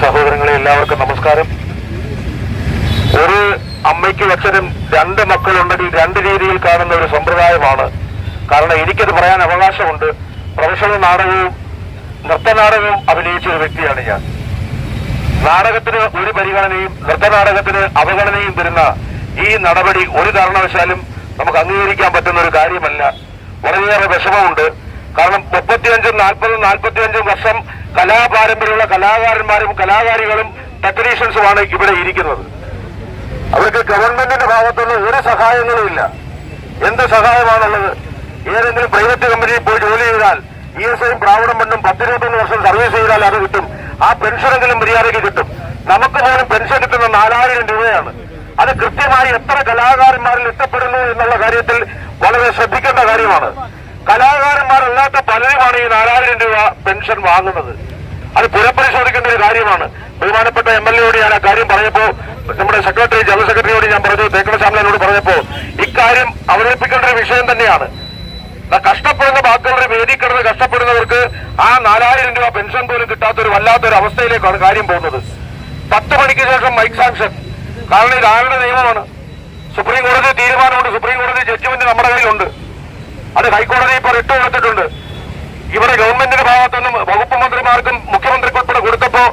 സഹോദരങ്ങളെ, എല്ലാവർക്കും നമസ്കാരം. ഒരു അമ്മയ്ക്കും അച്ഛനും രണ്ട് മക്കളുണ്ടെങ്കിൽ രണ്ട് രീതിയിൽ കാണുന്ന ഒരു സമ്പ്രദായമാണ്. കാരണം എനിക്കത് പറയാൻ അവകാശമുണ്ട്. പ്രൊഫഷണൽ നാടകവും നൃത്തനാടകവും അഭിനയിച്ച ഒരു വ്യക്തിയാണ് ഞാൻ. നാടകത്തിന് ഒരു പരിഗണനയും നൃത്തനാടകത്തിന് അവഗണനയും തരുന്ന ഈ നടപടി ഒരു കാരണവശാലും നമുക്ക് അംഗീകരിക്കാൻ പറ്റുന്ന ഒരു കാര്യമല്ല. വളരെയേറെ വിഷമമുണ്ട്. കാരണം 35-40-45 വർഷം കലാപാരമ്പര്യമുള്ള കലാകാരന്മാരും കലാകാരികളും ടെക്നീഷ്യൻസുമാണ് ഇവിടെ ഇരിക്കുന്നത്. അവർക്ക് ഗവൺമെന്റിന്റെ ഭാഗത്തുനിന്ന് ഒരു സഹായങ്ങളും ഇല്ല. എന്ത് സഹായമാണുള്ളത്? ഏതെങ്കിലും പ്രൈവറ്റ് കമ്പനിയിൽ പോയി ജോലി ചെയ്താൽ ESIയും പ്രാവിഡന്റ് ഫണ്ടും 10-21 വർഷം സർവീസ് ചെയ്താൽ അത് കിട്ടും. ആ പെൻഷനെങ്കിലും മര്യാദയ്ക്ക് കിട്ടും. നമുക്ക് പോലും പെൻഷൻ കിട്ടുന്ന 4000 രൂപയാണ്. അത് കൃത്യമായി എത്ര കലാകാരന്മാരിൽ ഇഷ്ടപ്പെടുന്നു എന്നുള്ള കാര്യത്തിൽ വളരെ ശ്രദ്ധിക്കേണ്ട കാര്യമാണ്. കലാകാരന്മാരല്ലാത്ത പലരുമാണ് ഈ 4000 രൂപ പെൻഷൻ വാങ്ങുന്നത്. അത് പുനഃപരിശോധിക്കേണ്ട ഒരു കാര്യമാണ്. ബഹുമാനപ്പെട്ട MLAയോട് ഞാൻ ആ കാര്യം പറഞ്ഞപ്പോ, നമ്മുടെ സെക്രട്ടറി ജനറൽ സെക്രട്ടറിയോട് ഞാൻ പറഞ്ഞു, തേക്കട ശ്യാമലനോട് പറഞ്ഞപ്പോ ഇക്കാര്യം അവതരിപ്പിക്കേണ്ട ഒരു വിഷയം തന്നെയാണ്. കഷ്ടപ്പെടുന്ന ബാക്കിയുള്ള വേദി കിടന്ന് കഷ്ടപ്പെടുന്നവർക്ക് ആ 4000 രൂപ പെൻഷൻ പോലും കിട്ടാത്തൊരു വല്ലാത്തൊരു അവസ്ഥയിലേക്കാണ് കാര്യം പോകുന്നത്. 10 മണിക്ക് ശേഷം മൈക്ക് സാങ്ഷൻ. കാരണം ഇത് ആരുടെ നിയമമാണ്? സുപ്രീം കോടതി തീരുമാനമുണ്ട്. സുപ്രീം കോടതി ജഡ്ജ്മെന്റ് നമ്മുടെ കയ്യിലുണ്ട്. അത് ഹൈക്കോടതി ഇപ്പോൾ റിട്ട് കൊടുത്തിട്ടുണ്ട്. ഇവിടെ ഗവൺമെന്റിന്റെ ഭാഗത്തുനിന്നും വകുപ്പ് മന്ത്രിമാർക്കും മുഖ്യമന്ത്രിക്കുൾപ്പെടെ കൊടുത്തപ്പോ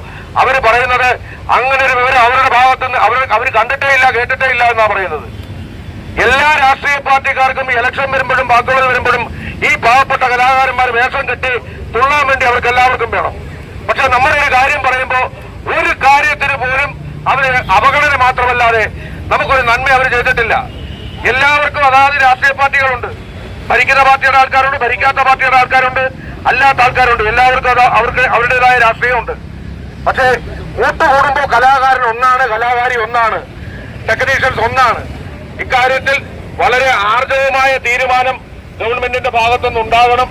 അവര് പറയുന്നത് അങ്ങനെ ഒരു വിവരം അവരുടെ ഭാഗത്തുനിന്ന് അവർ കണ്ടിട്ടേ ഇല്ല, കേട്ടിട്ടേ ഇല്ല എന്നാണ് പറയുന്നത്. എല്ലാ രാഷ്ട്രീയ പാർട്ടിക്കാർക്കും ഇലക്ഷൻ വരുമ്പോഴും ബാക്കിയുള്ളത് വരുമ്പോഴും ഈ പാവപ്പെട്ട കലാകാരന്മാർ വേഷം കെട്ടി തുള്ളാൻ വേണ്ടി അവർക്ക് എല്ലാവർക്കും വേണം. പക്ഷെ നമ്മളൊരു കാര്യം പറയുമ്പോൾ ഒരു കാര്യത്തിന് പോലും അവര് അവഗണന മാത്രമല്ലാതെ നമുക്കൊരു നന്മ അവർ ചെയ്തിട്ടില്ല. എല്ലാവർക്കും അതാത് രാഷ്ട്രീയ പാർട്ടികളുണ്ട്. ഭരിക്കുന്ന പാർട്ടിയുടെ ആൾക്കാരുണ്ട്, ഭരിക്കാത്ത പാർട്ടിയുടെ ആൾക്കാരുണ്ട്, അല്ലാത്ത ആൾക്കാരുണ്ട്. എല്ലാവർക്കും അവർക്ക് അവരുടേതായ രാഷ്ട്രീയമുണ്ട്. പക്ഷേ കൂട്ടുകൂടുമ്പോൾ കലാകാരൻ ഒന്നാണ്, കലാകാരി ഒന്നാണ്, ടെക്നീഷ്യൻസ് ഒന്നാണ്. ഇക്കാര്യത്തിൽ വളരെ ആർജവമായ തീരുമാനം ഗവൺമെന്റിന്റെ ഭാഗത്തുനിന്ന് ഉണ്ടാകണം.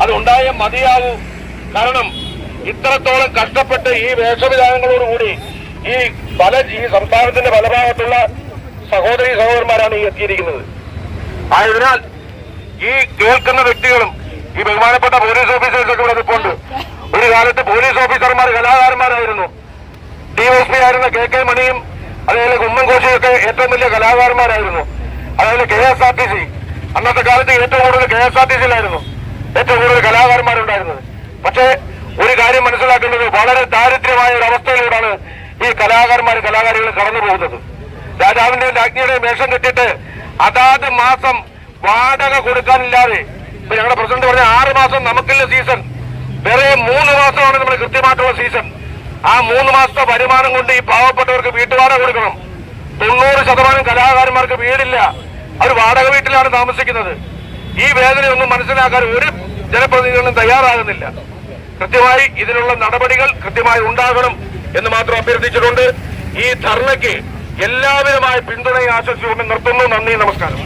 അത് ഉണ്ടായേ മതിയാവൂ. കാരണം ഇത്രത്തോളം കഷ്ടപ്പെട്ട് ഈ വേഷവിധാനങ്ങളോടുകൂടി ഈ സംസ്ഥാനത്തിന്റെ പല ഭാഗത്തുള്ള സഹോദരി സഹോദരന്മാരാണ് ഈ എത്തിയിരിക്കുന്നത്. ആയതിനാൽ ഈ കേൾക്കുന്ന വ്യക്തികളും ഈ ബഹുമാനപ്പെട്ട പോലീസ് ഓഫീസേഴ്സൊക്കെ ഇവിടെ നിൽപ്പുണ്ട്. ഒരു കാലത്ത് പോലീസ് ഓഫീസർമാർ കലാകാരന്മാരായിരുന്നു. DSP ആയിരുന്ന KK മണിയും അതേപോലെ കുമ്മൻകോശിയൊക്കെ ഏറ്റവും വലിയ കലാകാരന്മാരായിരുന്നു. അതേപോലെ KSRTC, അന്നത്തെ കാലത്ത് ഏറ്റവും കൂടുതൽ KSRTCയിലായിരുന്നു ഏറ്റവും കൂടുതൽ കലാകാരന്മാരുണ്ടായിരുന്നത്. പക്ഷേ ഒരു കാര്യം മനസ്സിലാക്കേണ്ടത്, വളരെ ദാരിദ്ര്യമായ ഒരു അവസ്ഥയിലൂടെയാണ് ഈ കലാകാരികൾ കടന്നു പോകുന്നത്. രാജാവിന്റെയും രാജ്ഞിയുടെയും വേഷം കെട്ടിയിട്ട് അതാത് മാസം വാടക കൊടുക്കാനില്ലാതെ, ഇപ്പൊ ഞങ്ങളുടെ പ്രസിഡന്റ് പറഞ്ഞ 6 മാസം നമുക്കില്ല സീസൺ, വേറെ 3 മാസമാണ് നമ്മൾ കൃത്യമായിട്ടുള്ള സീസൺ. ആ 3 മാസത്തെ വരുമാനം കൊണ്ട് ഈ പാവപ്പെട്ടവർക്ക് വീട്ടുവാടക കൊടുക്കണം. 90% കലാകാരന്മാർക്ക് വീടില്ല. അവർ വാടക വീട്ടിലാണ് താമസിക്കുന്നത്. ഈ വേദനയൊന്നും മനസ്സിലാക്കാൻ ഒരു ജനപ്രതിനിധികളും തയ്യാറാകുന്നില്ല. കൃത്യമായി ഇതിനുള്ള നടപടികൾ കൃത്യമായി ഉണ്ടാകണം എന്ന് മാത്രം അഭ്യർത്ഥിച്ചിട്ടുണ്ട്. ഈ ധർണയ്ക്ക് എല്ലാവിധമായ പിന്തുണയും ആശംസിച്ചുകൊണ്ട് നിർത്തുന്നു. നന്ദി, നമസ്കാരം.